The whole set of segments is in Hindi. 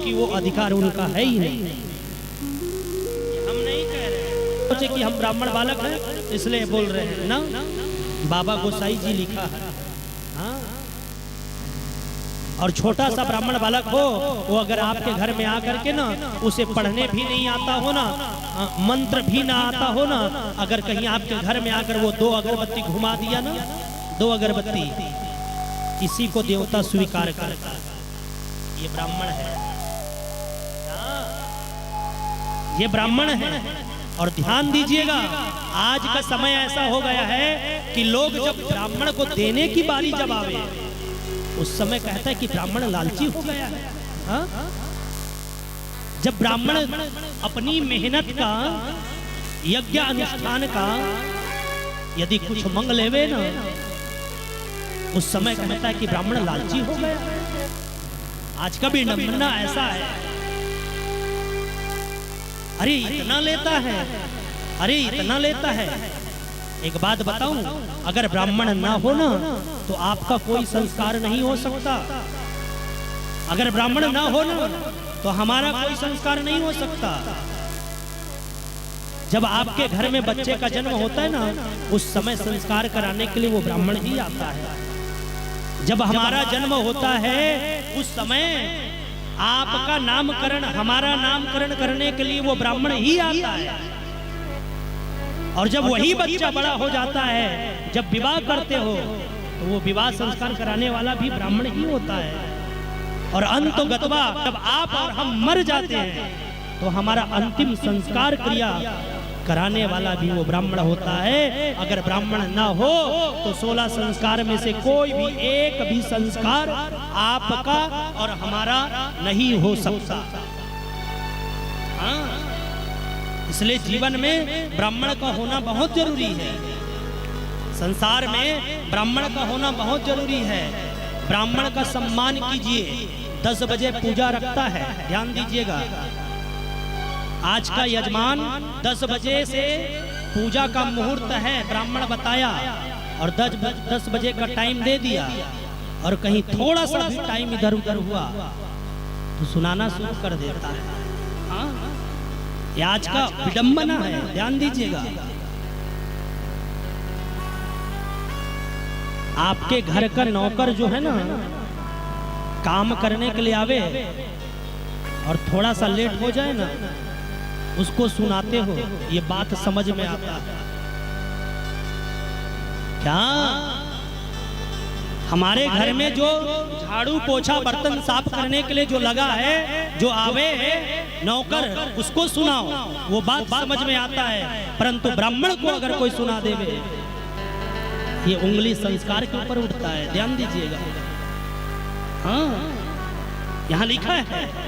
क्योंकि वो अधिकार उनका है ही नहीं। हम नहीं कह रहे सोचे कि हम ब्राह्मण बालक हैं इसलिए बोल रहे हैं ना, बाबा गोसाई जी लिखा है। हाँ? और छोटा सा ब्राह्मण बालक हो, वो अगर आपके घर में आकर के ना उसे पढ़ने भी नहीं आता हो ना, मंत्र भी ना आता हो ना, अगर कहीं आपके घर में आकर वो 2 अगरबत्ती घुमा दिया ना, 2 अगरबत्ती, इसी को देवता स्वीकार करता है। ये ब्राह्मण है, ये ब्राह्मण है। और ध्यान दीजिएगा, आज का समय ऐसा हो गया है कि लोग जब ब्राह्मण को देने की बारी जब आवे, उस समय कहता है कि ब्राह्मण लालची हो गया है। हा? जब ब्राह्मण अपनी मेहनत का, यज्ञ अनुष्ठान का यदि कुछ मंग लेवे ना, उस समय कहता है कि ब्राह्मण लालची हो गया। आज का भी नमूना ऐसा है, अरे इतना लेता है, अरे इतना लेता है। एक बात बताऊं, अगर ब्राह्मण ना हो ना तो आपका कोई संस्कार नहीं हो सकता। अगर ब्राह्मण ना हो ना तो हमारा कोई संस्कार नहीं हो सकता। जब आपके घर में बच्चे का जन्म होता है ना, उस समय संस्कार कराने के लिए वो ब्राह्मण ही आता है। जब हमारा जन्म होता है उस समय आपका नामकरण, हमारा नामकरण करने के लिए वो ब्राह्मण ही आता है। और जब वही बच्चा बड़ा हो जाता है, जब विवाह करते हो तो वो विवाह संस्कार कराने वाला भी ब्राह्मण ही होता है। और अंत गतवा, जब आप और हम मर जाते हैं तो हमारा अंतिम संस्कार क्रिया कराने वाला भी वो ब्राह्मण होता है। अगर ब्राह्मण ना हो तो 16 संस्कार में से कोई भी एक भी संस्कार आपका और हमारा नहीं हो सकता। हाँ? इसलिए जीवन में ब्राह्मण का होना बहुत जरूरी है। संसार में ब्राह्मण का होना बहुत जरूरी है। ब्राह्मण का सम्मान कीजिए। 10 बजे पूजा रखता है, ध्यान दीजिएगा। आज का यजमान 10 बजे से पूजा का मुहूर्त है, ब्राह्मण बताया, और 10 बजे का टाइम दे दिया, और कहीं थोड़ा सा भी टाइम इधर उधर हुआ तो सुनाना शुरू कर देता है। हाँ? ये आज का विडंबना है, ध्यान दीजिएगा। आपके घर का नौकर जो है ना, काम करने के लिए आवे और थोड़ा सा लेट हो जाए ना, उसको सुनाते हो, ये बात समझ में आता है क्या? हमारे घर में जो झाड़ू पोछा बर्तन साफ करने के लिए जो लगा है, जो आवे नौकर, उसको सुनाओ, वो बात समझ में आता है। परंतु ब्राह्मण को अगर कोई सुना देवे, ये उंगली संस्कार के ऊपर उठता है, ध्यान दीजिएगा। हाँ, यहाँ लिखा है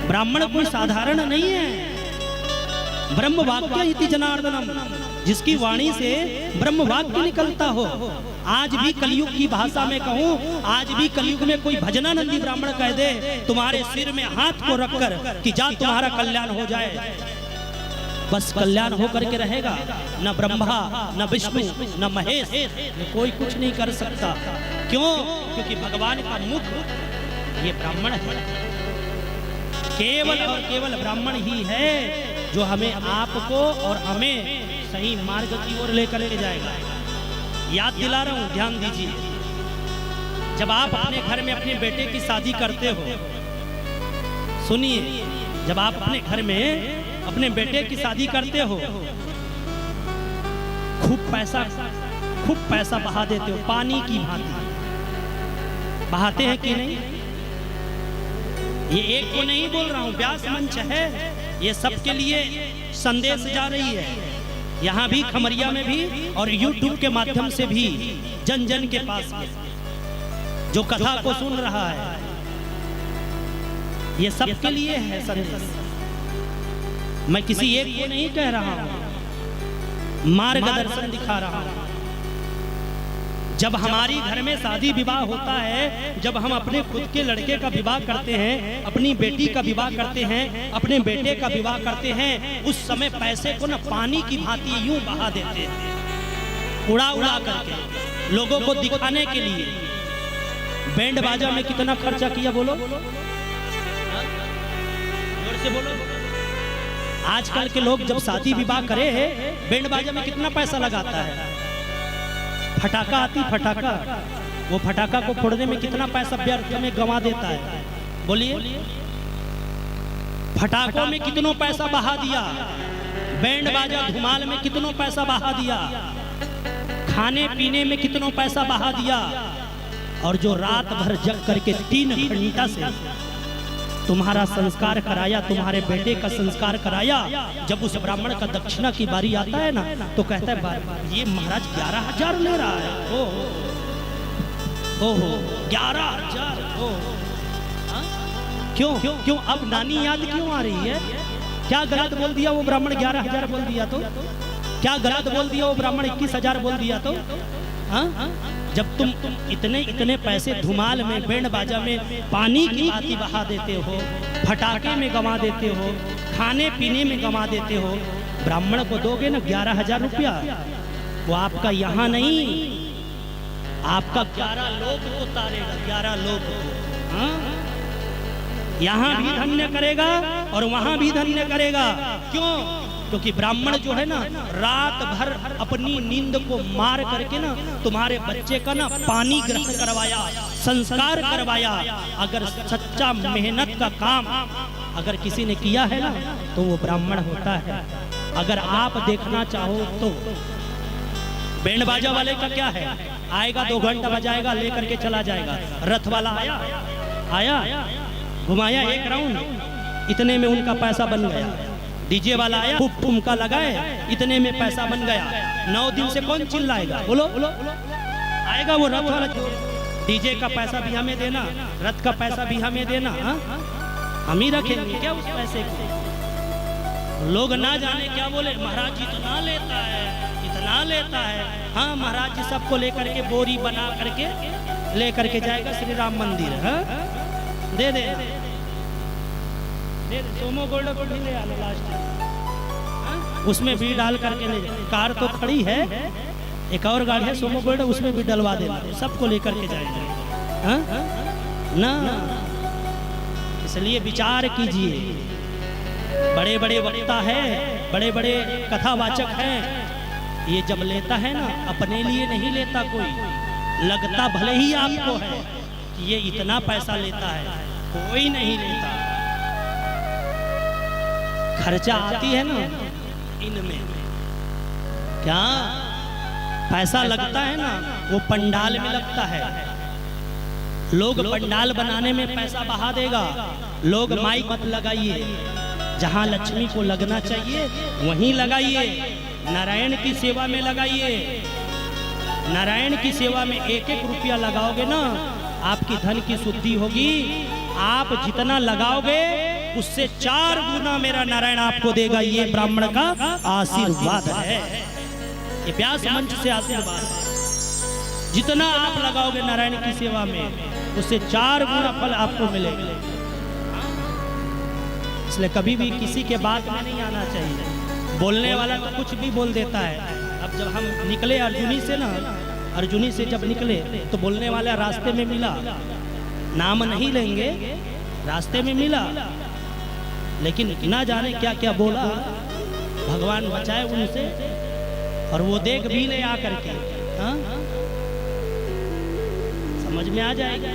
ब्राह्मण कोई साधारण नहीं है। ब्रह्म वाक्य इति जनार्दनम, जिसकी वाणी से ब्रह्म वाक्य निकलता हो। आज भी कलयुग की भाषा में कहूँ, आज भी कलयुग में कोई भजनानंदी ब्राह्मण कह दे तुम्हारे सिर में हाथ को रखकर कि जा तुम्हारा कल्याण हो जाए, बस कल्याण होकर के रहेगा। न ब्रह्मा, न विष्णु, न महेश, कोई कुछ नहीं कर सकता। क्यों? क्योंकि भगवान का मुख ये ब्राह्मण है। केवल और केवल ब्राह्मण ही है जो हमें, आपको और हमें सही मार्ग की ओर लेकर के जाएगा। याद दिला रहा हूं, ध्यान दीजिए। जब आप अपने घर में अपने बेटे की शादी करते हो, सुनिए, जब आप अपने घर में अपने बेटे की शादी करते हो, खूब पैसा बहा देते हो, पानी की भांति बहाते हैं कि नहीं? ये एक को नहीं बोल रहा हूँ, व्यास मंच है, ये सबके लिए संदेश जा रही है। यहाँ भी, खमरिया में भी, और YouTube के माध्यम से भी जन जन के पास में जो कथा को सुन रहा है, ये सबके लिए है संदेश। मैं किसी एक को नहीं कह रहा हूँ, मार्गदर्शन दिखा रहा हूँ। जब हमारी घर में शादी विवाह होता है, जब हम अपने खुद के लड़के का विवाह करते हैं, अपनी बेटी का विवाह करते हैं, अपने बेटे का विवाह करते हैं, उस समय पैसे को ना पानी की भांति यूं बहा देते हैं, उड़ा उड़ा करके, लोगों को दिखाने के लिए। बैंड बाजा में कितना खर्चा किया बोलो? जोर से बोलो। आजकल के लोग जब शादी विवाह करे बैंड बाजा में कितना पैसा लगाता है। फटाका आती फटाका, वो फटाका को फोड़ने में कितना पैसा व्यर्थ में गंवा देता है। बोलिए, फटाकों में कितनों पैसा बहा दिया, बैंड बाजा धुमाल में कितनों पैसा बहा दिया, खाने पीने में कितनों पैसा बहा दिया। और जो रात भर जग करके 3 घंटा से तुम्हारा संस्कार कराया, तुम्हारे बेटे का संस्कार कराया, जब उस ब्राह्मण का दक्षिणा की बारी आता है ना, तो कहता है ये महाराज 11,000 ले रहा है। ओहो 11,000। क्यों अब नानी याद क्यों आ रही है? क्या गलत बोल दिया वो ब्राह्मण? 11,000 बोल दिया तो क्या गलत बोल दिया वो ब्राह्मण? 21,000 बोल दिया तो? जब तुम इतने पैसे धुमाल में, बैंड बाजा में, पानी की बाती बहा देते हो, फटाके में गंवा देते हो, खाने पीने में गंवा देते हो, ब्राह्मण को दोगे ना 11,000 रुपया, वो आपका यहाँ नहीं, आपका 11 लोग को तारेगा, 11 लोग को। यहाँ भी धन्य करेगा और वहां भी धन्य करेगा। क्यों? क्योंकि ब्राह्मण जो है ना, रात भर अपनी नींद को मार करके ना तुम्हारे बच्चे का ना पानी ग्रहण करवाया, संस्कार करवाया। अगर सच्चा मेहनत का काम अगर किसी ने किया है ना, तो वो ब्राह्मण होता है। अगर आप देखना चाहो तो बैंड बाजा वाले का क्या है, आएगा 2 घंटा बजाएगा, लेकर के चला जाएगा। रथ वाला आया घुमाया 1 राउंड, इतने में उनका पैसा बन गया। डीजे वाला आया, ठुमका लगाए, इतने में पैसा बन गया। 9 दिन से कौन चिल्लाएगा? बोलो आएगा वो रथ वाला। डीजे का पैसा भी हमें देना, रथ का पैसा भी हमें देना, हम ही रखेंगे क्या उस पैसे को? लोग ना जाने क्या बोले, महाराज जी इतना लेता है, इतना लेता है। हाँ, महाराज जी सबको लेकर के बोरी बना करके लेकर के जाएगा श्री राम मंदिर। दे दे सोमो गोल्ड को भी ले आना लास्ट, उसमें भी डाल करके ले। कार तो खड़ी है, एक और गाड़ी है सोमो गोल्ड, उसमें भी डलवा देना, सबको लेकर के जाएंगे ना। इसलिए विचार कीजिए, बड़े बड़े वक्ता है, बड़े बड़े कथावाचक हैं, ये जब लेता है ना, अपने लिए नहीं लेता कोई। लगता भले ही आपको है कि ये इतना पैसा लेता है, कोई नहीं लेता। खर्चा आती है ना इनमें, क्या पैसा लगता है ना, वो पंडाल में लगता है। लोग पंडाल बनाने में पैसा बहा देगा। लोग माइक मत लगाइए, जहां लक्ष्मी को लगना चाहिए वहीं लगाइए। नारायण की सेवा में लगाइए। नारायण की सेवा में 1-1 रुपया लगाओगे ना, आपकी धन की शुद्धि होगी। आप जितना लगाओगे उससे 4 गुना मेरा नारायण आपको देगा। ये ब्राह्मण का आशीर्वाद है, ये व्यास मंच से आशीर्वाद है। जितना आप लगाओगे नारायण की सेवा में, उससे 4 गुना फल आपको मिलेगा। इसलिए कभी भी किसी के बात में नहीं आना चाहिए। बोलने वाला तो कुछ भी बोल देता है। अब जब हम निकले अर्जुनी से ना, अर्जुनी से जब निकले तो बोलने वाला रास्ते में मिला, नाम नहीं लेंगे, रास्ते में मिला, लेकिन ना जाने क्या क्या बोला। भगवान बचाए उनसे, और वो देख भी ले आकर के। समझ में आ जाएगा।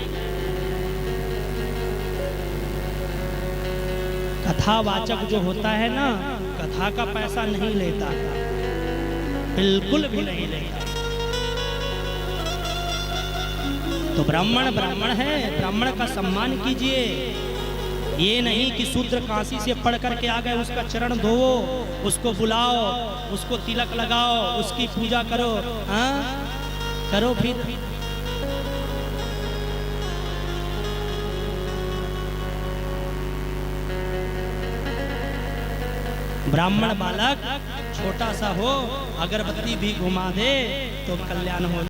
कथावाचक जो होता है ना, कथा का पैसा नहीं लेता, बिल्कुल भी नहीं लेता। तो ब्राह्मण ब्राह्मण है, ब्राह्मण का सम्मान कीजिए। ये नहीं कि शूद्र काशी से पढ़ करके आ गए, उसका चरण धोवो, उसको बुलाओ, उसको तिलक लगाओ, उसकी पूजा करो। करो फिर ब्राह्मण बालक छोटा सा हो, अगरबत्ती भी घुमा दे तो कल्याण हो।